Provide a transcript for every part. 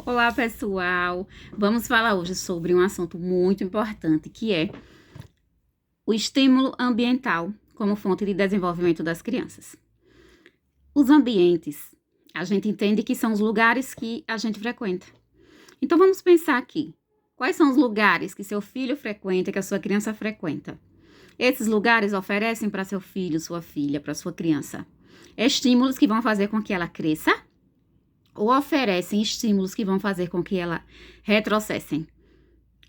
Olá, pessoal! Vamos falar hoje sobre um assunto muito importante, que é o estímulo ambiental como fonte de desenvolvimento das crianças. Os ambientes, a gente entende que são os lugares que a gente frequenta. Então, vamos pensar aqui. Quais são os lugares que seu filho frequenta, que a sua criança frequenta? Esses lugares oferecem para seu filho, sua filha, para sua criança, estímulos que vão fazer com que ela cresça ou oferecem estímulos que vão fazer com que ela retrocessem?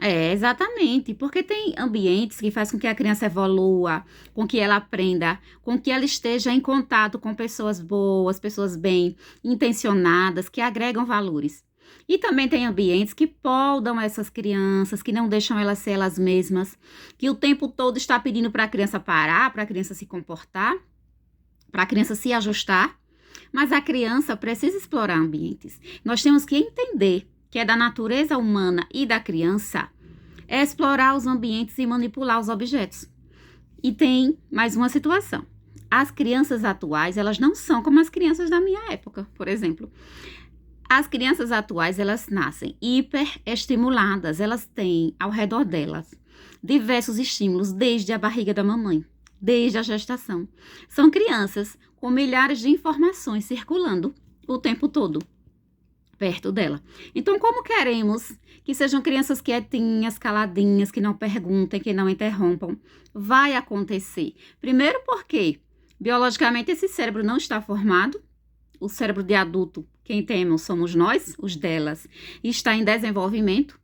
Exatamente, porque tem ambientes que fazem com que a criança evolua, com que ela aprenda, com que ela esteja em contato com pessoas boas, pessoas bem intencionadas, que agregam valores. E também tem ambientes que podam essas crianças, que não deixam elas ser elas mesmas, que o tempo todo está pedindo para a criança parar, para a criança se comportar, para a criança se ajustar. Mas a criança precisa explorar ambientes. Nós temos que entender que é da natureza humana e da criança é explorar os ambientes e manipular os objetos. E tem mais uma situação. As crianças atuais, elas não são como as crianças da minha época, por exemplo. As crianças atuais, elas nascem hiperestimuladas, elas têm ao redor delas diversos estímulos desde a barriga da mamãe, desde a gestação. São crianças com milhares de informações circulando o tempo todo perto dela. Então, como queremos que sejam crianças quietinhas, caladinhas, que não perguntem, que não interrompam? Vai acontecer. Primeiro porque, biologicamente, esse cérebro não está formado. O cérebro de adulto, quem temos somos nós, os delas, está em desenvolvimento.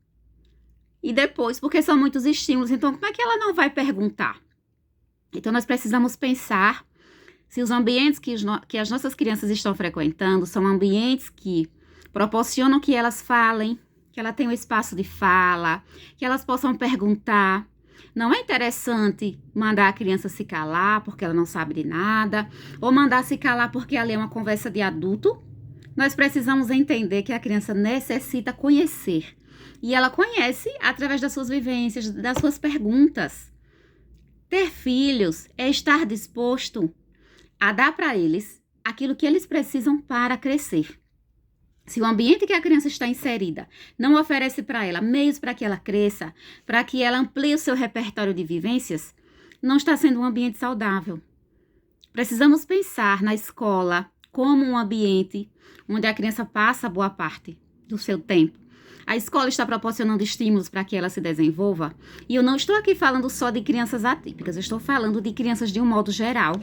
E depois, porque são muitos estímulos, então como é que ela não vai perguntar? Então, nós precisamos pensar se os ambientes que as nossas crianças estão frequentando são ambientes que proporcionam que elas falem, que ela tenha um espaço de fala, que elas possam perguntar. Não é interessante mandar a criança se calar porque ela não sabe de nada, ou mandar se calar porque ali é uma conversa de adulto. Nós precisamos entender que a criança necessita conhecer. E ela conhece através das suas vivências, das suas perguntas. Ter filhos é estar disposto a dar para eles aquilo que eles precisam para crescer. Se o ambiente que a criança está inserida não oferece para ela meios para que ela cresça, para que ela amplie o seu repertório de vivências, não está sendo um ambiente saudável. Precisamos pensar na escola como um ambiente onde a criança passa boa parte do seu tempo. A escola está proporcionando estímulos para que ela se desenvolva. E eu não estou aqui falando só de crianças atípicas, eu estou falando de crianças de um modo geral.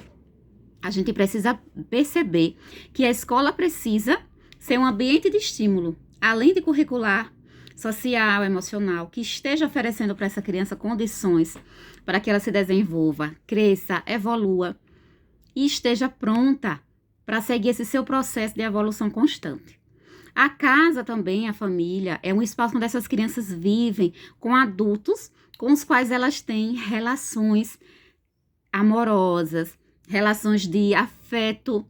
A gente precisa perceber que a escola precisa ser um ambiente de estímulo, além de curricular, social, emocional, que esteja oferecendo para essa criança condições para que ela se desenvolva, cresça, evolua e esteja pronta para seguir esse seu processo de evolução constante. A casa também, a família, é um espaço onde essas crianças vivem com adultos com os quais elas têm relações amorosas, relações de afeto.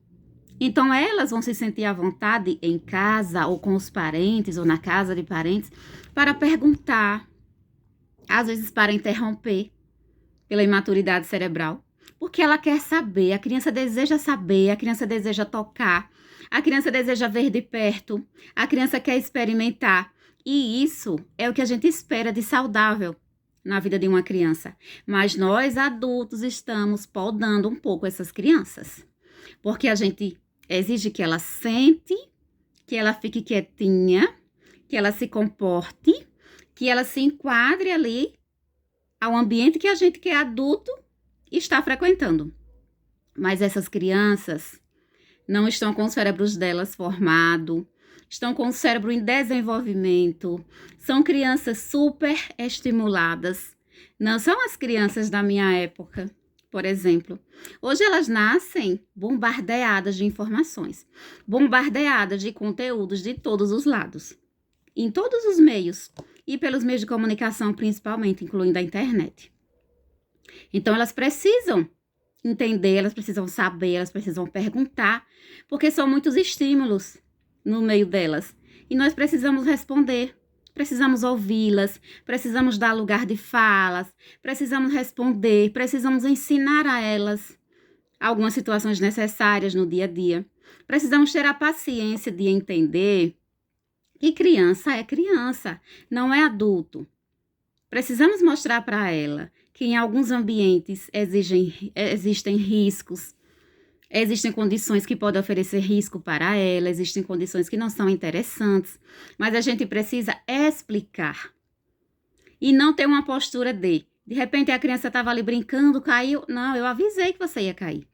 Então, elas vão se sentir à vontade em casa ou com os parentes ou na casa de parentes para perguntar, às vezes para interromper pela imaturidade cerebral, porque ela quer saber, a criança deseja saber, a criança deseja tocar, a criança deseja ver de perto, a criança quer experimentar. E isso é o que a gente espera de saudável na vida de uma criança. Mas nós, adultos, estamos podando um pouco essas crianças, porque a gente exige que ela sente, que ela fique quietinha, que ela se comporte, que ela se enquadre ali ao ambiente que a gente que é adulto está frequentando. Mas essas crianças não estão com os cérebros delas formados, estão com o cérebro em desenvolvimento, são crianças super estimuladas. Não são as crianças da minha época, por exemplo. Hoje elas nascem bombardeadas de informações, bombardeadas de conteúdos de todos os lados, em todos os meios e pelos meios de comunicação principalmente, incluindo a internet. Então elas precisam entender, elas precisam saber, elas precisam perguntar, porque são muitos estímulos no meio delas e nós precisamos responder. Precisamos ouvi-las, precisamos dar lugar de falas, precisamos responder, precisamos ensinar a elas algumas situações necessárias no dia a dia. Precisamos ter a paciência de entender E criança é criança, não é adulto. Precisamos mostrar para ela que em alguns ambientes existem riscos, existem condições que podem oferecer risco para ela, existem condições que não são interessantes, mas a gente precisa explicar e não ter uma postura de repente a criança estava ali brincando, caiu. Não, eu avisei que você ia cair.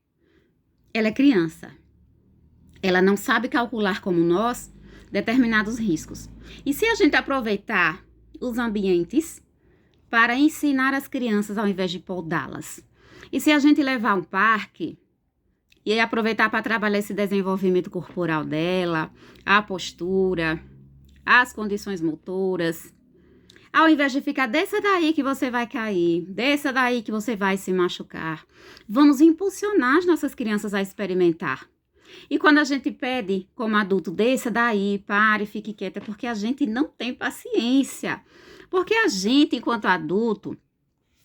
Ela é criança. Ela não sabe calcular como nós determinados riscos. E se a gente aproveitar os ambientes para ensinar as crianças ao invés de podá-las? E se a gente levar um parque e aproveitar para trabalhar esse desenvolvimento corporal dela, a postura, as condições motoras, ao invés de ficar, desça daí que você vai cair, desça daí que você vai se machucar, vamos impulsionar as nossas crianças a experimentar. E quando a gente pede como adulto, desça daí, pare, fique quieta, é porque a gente não tem paciência. Porque a gente, enquanto adulto,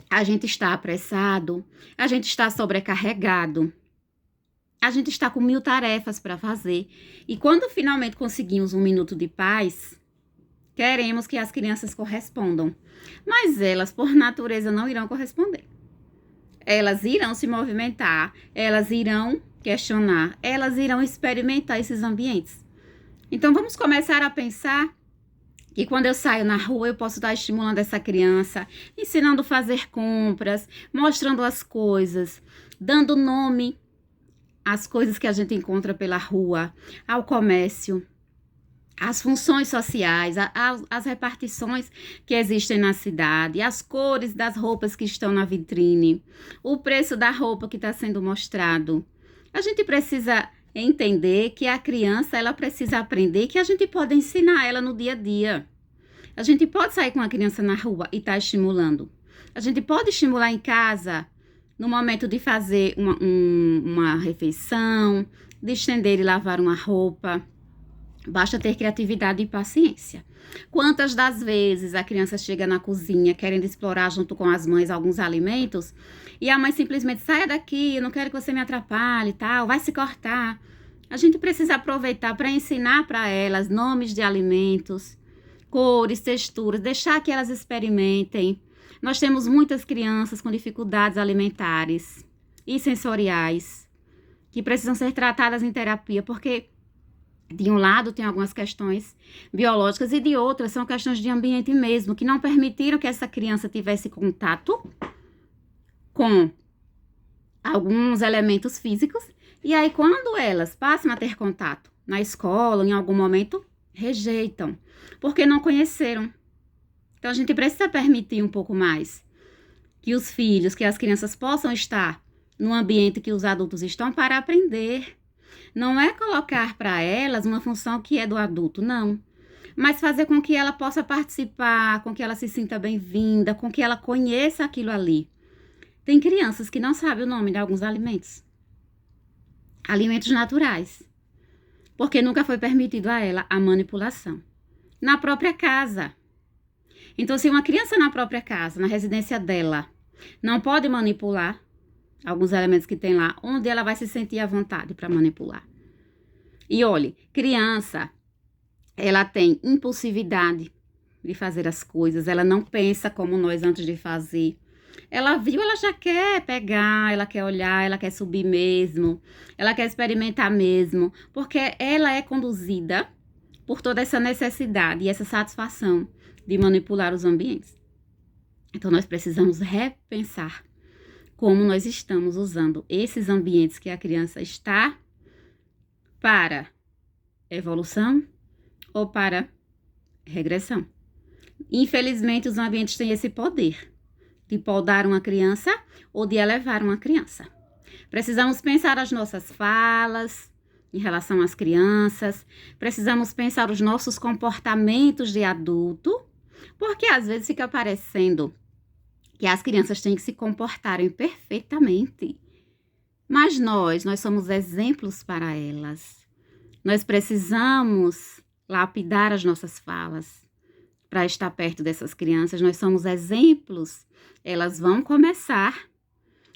a gente está apressado, a gente está sobrecarregado, a gente está com 1000 tarefas para fazer. E quando finalmente conseguimos um minuto de paz, queremos que as crianças correspondam. Mas elas, por natureza, não irão corresponder. Elas irão se movimentar, elas irão questionar, elas irão experimentar esses ambientes. Então, vamos começar a pensar que quando eu saio na rua, eu posso estar estimulando essa criança, ensinando a fazer compras, mostrando as coisas, dando nome às coisas que a gente encontra pela rua, ao comércio, às funções sociais, às repartições que existem na cidade, as cores das roupas que estão na vitrine, o preço da roupa que está sendo mostrado. A gente precisa entender que a criança, ela precisa aprender que a gente pode ensinar ela no dia a dia. A gente pode sair com a criança na rua e estar estimulando. A gente pode estimular em casa, no momento de fazer uma refeição, de estender e lavar uma roupa. Basta ter criatividade e paciência. Quantas das vezes a criança chega na cozinha querendo explorar junto com as mães alguns alimentos e a mãe simplesmente saia daqui, eu não quero que você me atrapalhe e tal, vai se cortar. A gente precisa aproveitar para ensinar para elas nomes de alimentos, cores, texturas, deixar que elas experimentem. Nós temos muitas crianças com dificuldades alimentares e sensoriais que precisam ser tratadas em terapia, porque de um lado tem algumas questões biológicas e de outras são questões de ambiente mesmo, que não permitiram que essa criança tivesse contato com alguns elementos físicos. E aí, quando elas passam a ter contato na escola, em algum momento, rejeitam, porque não conheceram. Então, a gente precisa permitir um pouco mais que os filhos, que as crianças possam estar no ambiente que os adultos estão para aprender. Não é colocar para elas uma função que é do adulto, não. Mas fazer com que ela possa participar, com que ela se sinta bem-vinda, com que ela conheça aquilo ali. Tem crianças que não sabem o nome de alguns alimentos. Alimentos naturais. Porque nunca foi permitido a ela a manipulação. Na própria casa. Então, se uma criança na própria casa, na residência dela, não pode manipular alguns elementos que tem lá, onde ela vai se sentir à vontade para manipular. E olhe, criança, ela tem impulsividade de fazer as coisas, ela não pensa como nós antes de fazer. Ela viu, ela já quer pegar, ela quer olhar, ela quer subir mesmo, ela quer experimentar mesmo, porque ela é conduzida por toda essa necessidade e essa satisfação de manipular os ambientes. Então, nós precisamos repensar como nós estamos usando esses ambientes que a criança está para evolução ou para regressão. Infelizmente, os ambientes têm esse poder de podar uma criança ou de elevar uma criança. Precisamos pensar as nossas falas em relação às crianças, precisamos pensar os nossos comportamentos de adulto, porque às vezes fica parecendo que as crianças têm que se comportarem perfeitamente. Mas nós somos exemplos para elas. Nós precisamos lapidar as nossas falas para estar perto dessas crianças. Nós somos exemplos. Elas vão começar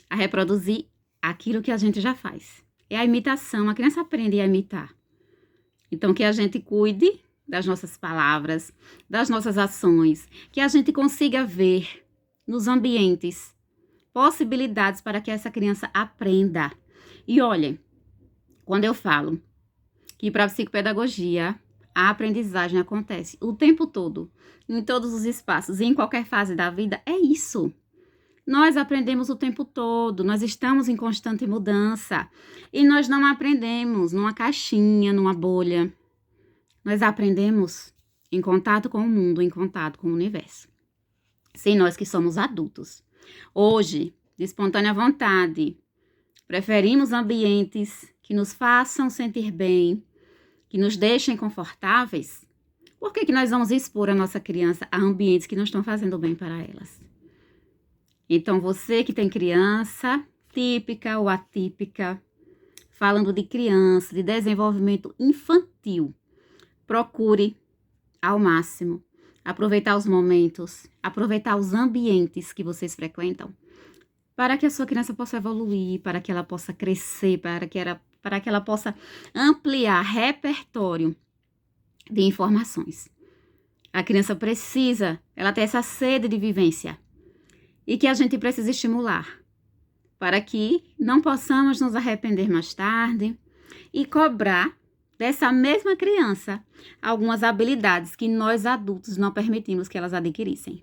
a reproduzir aquilo que a gente já faz. É a imitação. A criança aprende a imitar. Então, que a gente cuide das nossas palavras, das nossas ações, que a gente consiga ver nos ambientes possibilidades para que essa criança aprenda. E olha, quando eu falo que para a psicopedagogia a aprendizagem acontece o tempo todo, em todos os espaços e em qualquer fase da vida, é isso. Nós aprendemos o tempo todo, nós estamos em constante mudança e nós não aprendemos numa caixinha, numa bolha. Nós aprendemos em contato com o mundo, em contato com o universo. Sem nós que somos adultos. Hoje, de espontânea vontade, preferimos ambientes que nos façam sentir bem, que nos deixem confortáveis. Por que nós vamos expor a nossa criança a ambientes que não estão fazendo bem para elas? Então, você que tem criança, típica ou atípica, falando de criança, de desenvolvimento infantil, procure ao máximo aproveitar os momentos, aproveitar os ambientes que vocês frequentam, para que a sua criança possa evoluir, para que ela possa crescer, para que ela possa ampliar repertório de informações. A criança precisa, ela tem essa sede de vivência e que a gente precisa estimular para que não possamos nos arrepender mais tarde e cobrar dessa mesma criança algumas habilidades que nós adultos não permitimos que elas adquirissem.